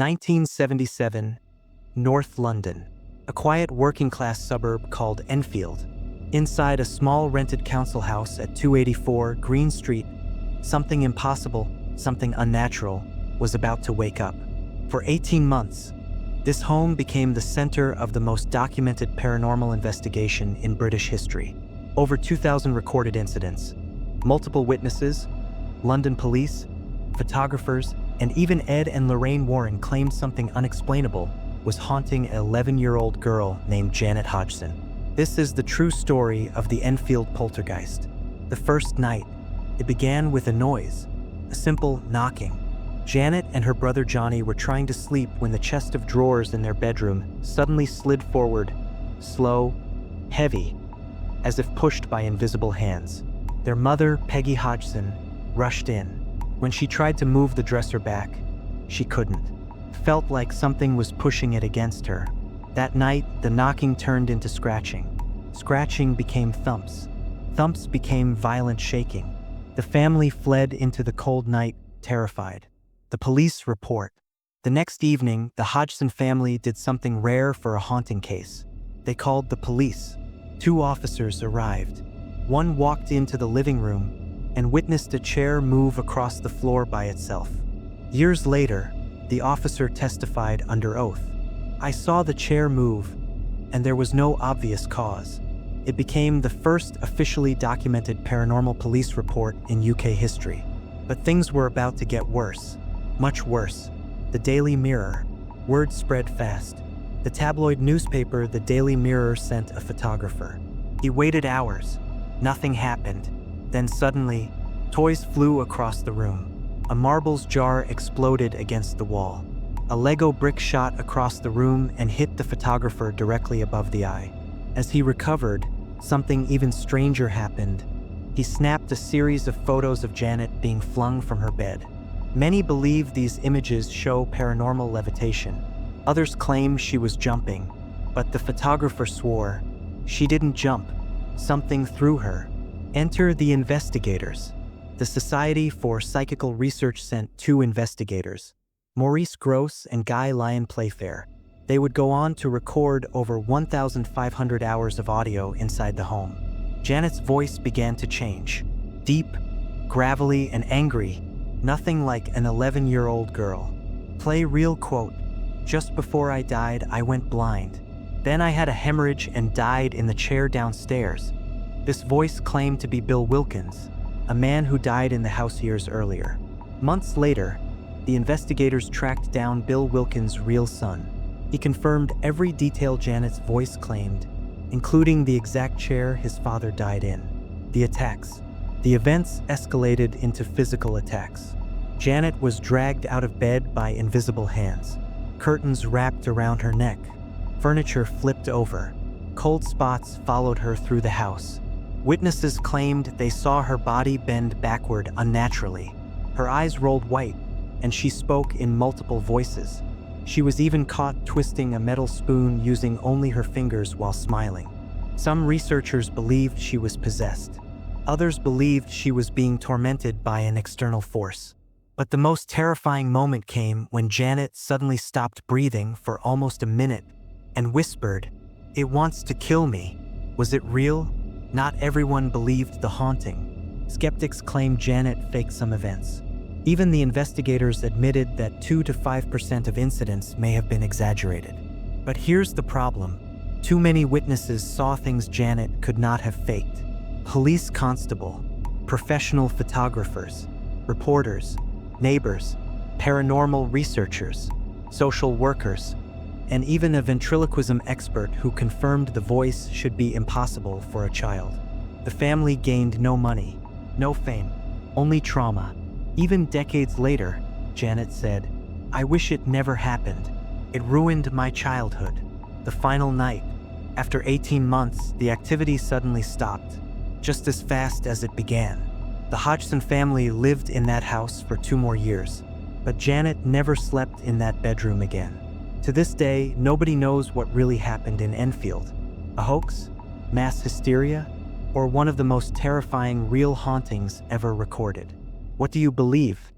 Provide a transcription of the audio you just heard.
1977, North London, a quiet working-class suburb called Enfield. Inside a small rented council house at 284 Green Street, something impossible, something unnatural, was about to wake up. For 18 months, this home became the center of the most documented paranormal investigation in British history. Over 2,000 recorded incidents, multiple witnesses, London police, photographers, and even Ed and Lorraine Warren claimed something unexplainable was haunting an 11-year-old girl named Janet Hodgson. This is the true story of the Enfield Poltergeist. The first night, it began with a noise, a simple knocking. Janet and her brother Johnny were trying to sleep when the chest of drawers in their bedroom suddenly slid forward, slow, heavy, as if pushed by invisible hands. Their mother, Peggy Hodgson, rushed in. When she tried to move the dresser back, she couldn't. Felt like something was pushing it against her. That night, the knocking turned into scratching. Scratching became thumps. Thumps became violent shaking. The family fled into the cold night, terrified. The police report. The next evening, the Hodgson family did something rare for a haunting case. They called the police. 2 officers arrived. One walked into the living room and witnessed a chair move across the floor by itself. Years later, the officer testified under oath. "I saw the chair move, and there was no obvious cause." It became the first officially documented paranormal police report in UK history. But things were about to get worse. Much worse. The Daily Mirror. Word spread fast. The tabloid newspaper, the Daily Mirror, sent a photographer. He waited hours. Nothing happened. Then suddenly, toys flew across the room. A marbles jar exploded against the wall. A Lego brick shot across the room and hit the photographer directly above the eye. As he recovered, something even stranger happened. He snapped a series of photos of Janet being flung from her bed. Many believe these images show paranormal levitation. Others claim she was jumping, but the photographer swore she didn't jump. Something threw her. Enter the investigators. The Society for Psychical Research sent 2 investigators, Maurice Gross and Guy Lyon Playfair. They would go on to record over 1,500 hours of audio inside the home. Janet's voice began to change. Deep, gravelly, and angry. Nothing like an 11-year-old girl. Play real quote. "Just before I died, I went blind. Then I had a hemorrhage and died in the chair downstairs." This voice claimed to be Bill Wilkins, a man who died in the house years earlier. Months later, the investigators tracked down Bill Wilkins' real son. He confirmed every detail Janet's voice claimed, including the exact chair his father died in. The attacks. The events escalated into physical attacks. Janet was dragged out of bed by invisible hands. Curtains wrapped around her neck. Furniture flipped over. Cold spots followed her through the house. Witnesses claimed they saw her body bend backward unnaturally. Her eyes rolled white, and she spoke in multiple voices. She was even caught twisting a metal spoon using only her fingers while smiling. Some researchers believed she was possessed. Others believed she was being tormented by an external force. But the most terrifying moment came when Janet suddenly stopped breathing for almost a minute and whispered, "It wants to kill me." Was it real? Not everyone believed the haunting. Skeptics claimed Janet faked some events. Even the investigators admitted that 2 to 5% of incidents may have been exaggerated. But here's the problem. Too many witnesses saw things Janet could not have faked. Police constable, professional photographers, reporters, neighbors, paranormal researchers, social workers, and even a ventriloquism expert who confirmed the voice should be impossible for a child. The family gained no money, no fame, only trauma. Even decades later, Janet said, "I wish it never happened. It ruined my childhood." The final night. After 18 months, the activity suddenly stopped, just as fast as it began. The Hodgson family lived in that house for 2 more years, but Janet never slept in that bedroom again. To this day, nobody knows what really happened in Enfield. A hoax? Mass hysteria? Or one of the most terrifying real hauntings ever recorded? What do you believe?